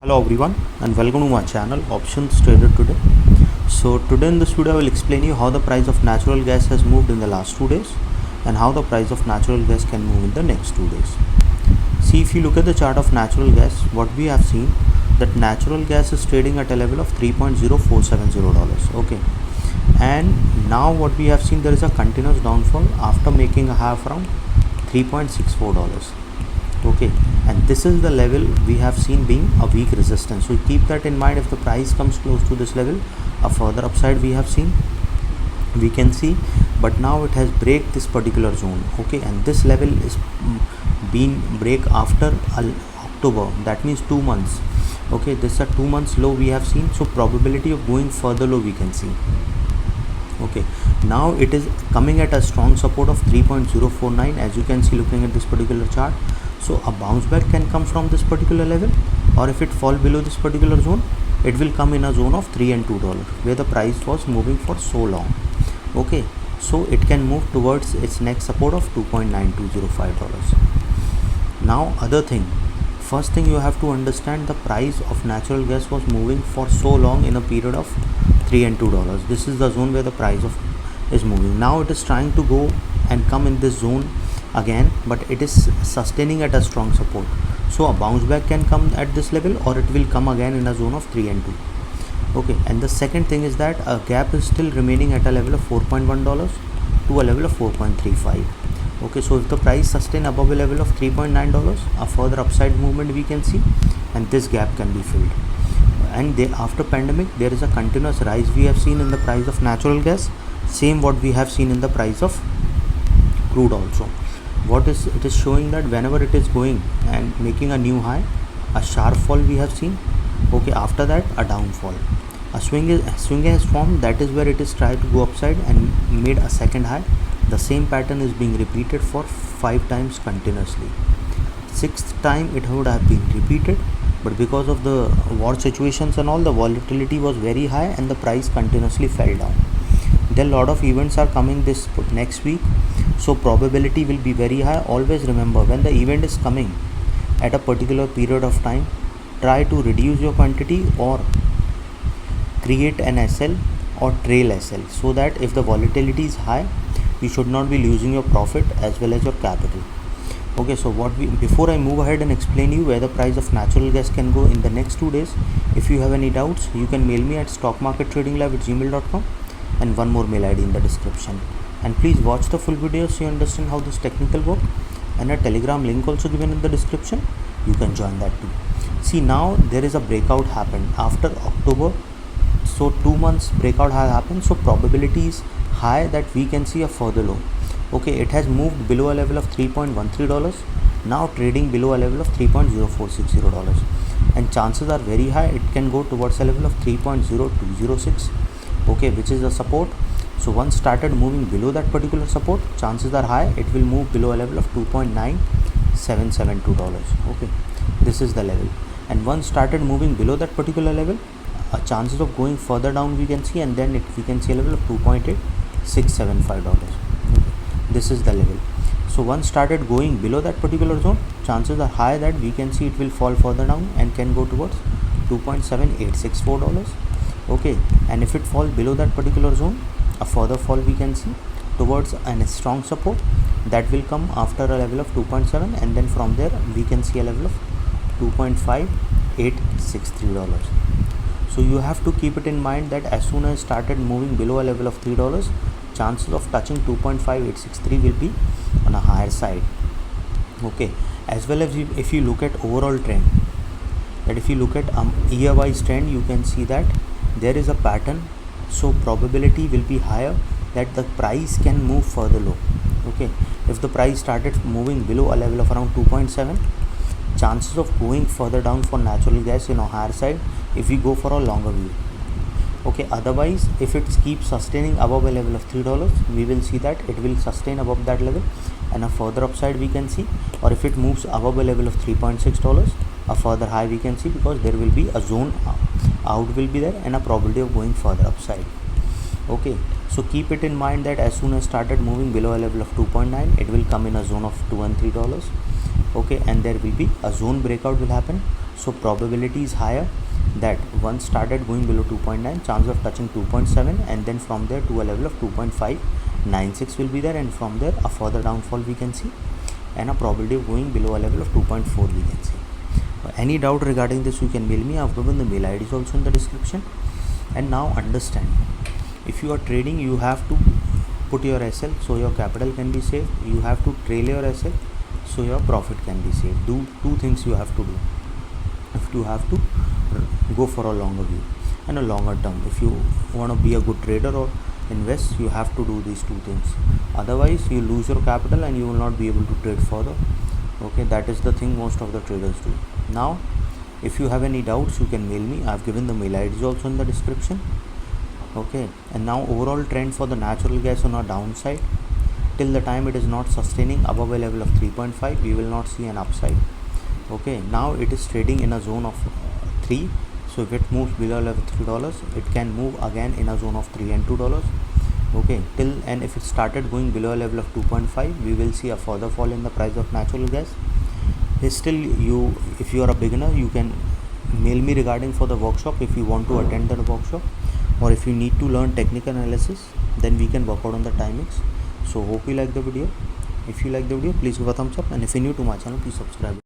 Hello everyone and welcome to my channel Options Trader today. So today in this video I will explain you how the price of natural gas has moved in the last 2 days and how the price of natural gas can move in the next 2 days. See, if you look at the chart of natural gas, what we have seen that natural gas is trading at a level of $3.0470. Okay, and now what we have seen, there is a continuous downfall after making a high around $3.64. Okay, and this is the level we have seen being a weak resistance, so keep that in mind. If the price comes close to this level, a further upside we can see, but now it has break this particular zone. Okay, and this level is being break after October, that means 2 months. Okay, this is a 2 months low we have seen, so probability of going further low we can see. Okay, now it is coming at a strong support of 3.049, as you can see looking at this particular chart. So a bounce back can come from this particular level, or if it fall below this particular zone, it will come in a zone of $3 and $2 where the price was moving for so long. Okay, so it can move towards its next support of $2.9205. Now other thing, first thing you have to understand, the price of natural gas was moving for so long in a period of $3 and $2. This is the zone where the price of is moving. Now it is trying to go and come in this zone again, but it is sustaining at a strong support, so a bounce back can come at this level, or it will come again in a zone of 3 and 2. Okay, and the second thing is that a gap is still remaining at a level of $4.1 to a level of 4.35. okay, so if the price sustain above a level of $3.9, a further upside movement we can see, and this gap can be filled. And after pandemic, there is a continuous rise we have seen in the price of natural gas, same what we have seen in the price of crude also. What is it is showing that whenever it is going and making a new high, a sharp fall we have seen. Okay, after that a downfall, a swing has formed. That is where it is tried to go upside and made a second high. The same pattern is being repeated for 5 times continuously. 6th time it would have been repeated, but because of the war situations and all, the volatility was very high and the price continuously fell down. There a lot of events are coming this next week, so probability will be very high. Always remember, when the event is coming at a particular period of time, try to reduce your quantity or create an SL or trail SL, so that if the volatility is high, you should not be losing your profit as well as your capital. Okay, so before I move ahead and explain you where the price of natural gas can go in the next 2 days, if you have any doubts, you can mail me at stockmarkettradinglive@gmail.com, and one more mail ID in the description. And please watch the full video so you understand how this technical work, and a telegram link also given in the description, you can join that too. See, now there is a breakout happened after October, so 2 months breakout has happened, so probability is high that we can see a further low. Okay, it has moved below a level of $3.13, now trading below a level of $3.0460, and chances are very high it can go towards a level of 3.0206. okay, which is the support. So once started moving below that particular support, chances are high it will move below a level of $2.9772. okay, this is the level, and once started moving below that particular level, chances of going further down we can see, and then we can see a level of $2.8675. okay, this is the level. So once started going below that particular zone, chances are high that we can see it will fall further down and can go towards $2.7864. okay, and if it falls below that particular zone, a further fall we can see towards a strong support that will come after a level of 2.7, and then from there we can see a level of $2.5863. so you have to keep it in mind that as soon as started moving below a level of $3, chances of touching 2.5863 will be on a higher side. okay, as well as if you look at overall trend, that if you look at year wise trend, you can see that there is a pattern, so probability will be higher that the price can move further low. okay, if the price started moving below a level of around 2.7, chances of going further down for natural gas in a higher side if we go for a longer view. okay, otherwise if it keeps sustaining above a level of $3, we will see that it will sustain above that level and a further upside we can see, or if it moves above a level of $3.6, a further high we can see, because there will be a zone out will be there and a probability of going further upside. okay, so keep it in mind that as soon as started moving below a level of 2.9, it will come in a zone of $2 and $3. okay, and there will be a zone breakout will happen. So probability is higher that once started going below 2.9, chance of touching 2.7, and then from there to a level of 2.596 will be there, and from there a further downfall we can see, and a probability of going below a level of 2.4 we can see. Any doubt regarding this, you can mail me. I've given the mail IDs also in the description. And now understand, if you are trading, you have to put your SL so your capital can be saved. You have to trail your SL so your profit can be saved. Do two things you have to do if you have to go for a longer view and a longer term. If you want to be a good trader or invest, you have to do these two things. Otherwise you lose your capital and you will not be able to trade further. Okay, that is the thing most of the traders do. Now if you have any doubts, you can mail me. I've given the mail IDs also in the description. Okay, and now overall trend for the natural gas on our downside, till the time it is not sustaining above a level of 3.5, we will not see an upside. Okay, now it is trading in a zone of 3, so if it moves below level $3, it can move again in a zone of 3 and $2. Okay, till, and if it started going below a level of 2.5, we will see a further fall in the price of natural gas. Still, if you are a beginner, you can mail me regarding for the workshop if you want to attend the workshop, or if you need to learn technical analysis, then we can work out on the timings. So hope you like the video. If you like the video, please give a thumbs up, and if you're new to my channel, please subscribe.